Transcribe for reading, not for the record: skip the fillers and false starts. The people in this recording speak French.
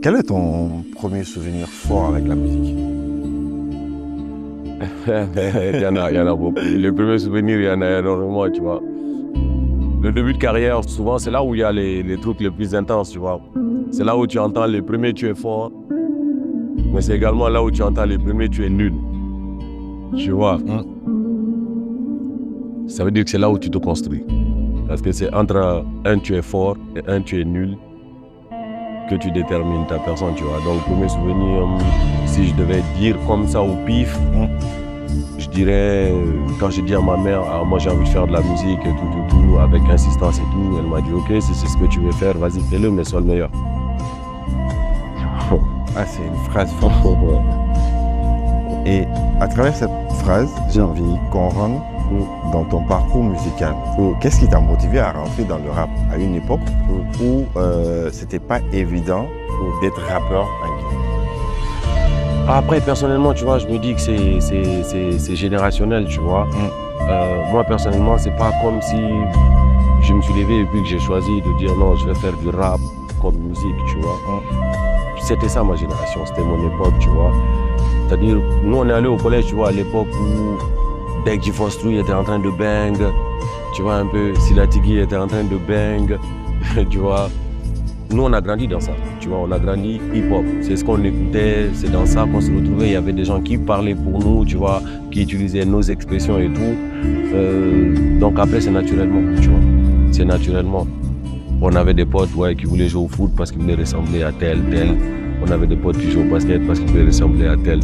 Quel est ton premier souvenir fort avec la musique? Il y en a beaucoup. Les premiers souvenirs, il y en a énormément, tu vois. Le début de carrière, souvent, c'est là où il y a les trucs les plus intenses, tu vois. C'est là où tu entends les premiers tu es fort, mais c'est également là où tu entends les premiers tu es nul. Tu vois. Ça veut dire que c'est là où tu te construis. Parce que c'est entre un tu es fort et un tu es nul que tu détermines ta personne, tu vois. Donc, premier souvenir, si je devais dire comme ça au pif, je dirais, quand j'ai dit à ma mère, ah, moi j'ai envie de faire de la musique et tout, avec insistance et tout, elle m'a dit, ok, si c'est ce que tu veux faire, vas-y, fais-le, mais sois le meilleur. Ah, c'est une phrase forte. Et à travers cette phrase, j'ai envie qu'on rentre dans ton parcours musical. Qu'est-ce qui t'a motivé à rentrer dans le rap à une époque où c'était pas évident d'être rappeur en Guinée? Après, personnellement, tu vois, je me dis que c'est générationnel, tu vois. Moi, personnellement, c'est pas comme si je me suis levé et puis que j'ai choisi de dire non, je vais faire du rap comme musique, tu vois. C'était ça ma génération, c'était mon époque, tu vois. C'est-à-dire, nous, on est allé au collège, tu vois, à l'époque où Beg G-Force était en train de bang, tu vois, un peu, Silatigi était en train de bang, tu vois. Nous, on a grandi dans ça, tu vois, on a grandi hip-hop. C'est ce qu'on écoutait, c'est dans ça qu'on se retrouvait. Il y avait des gens qui parlaient pour nous, tu vois, qui utilisaient nos expressions et tout. Donc après, c'est naturellement, tu vois, c'est naturellement. On avait des potes ouais, qui voulaient jouer au foot parce qu'ils voulaient ressembler à tel. On avait des potes qui jouaient au basket parce qu'ils voulaient ressembler à tel.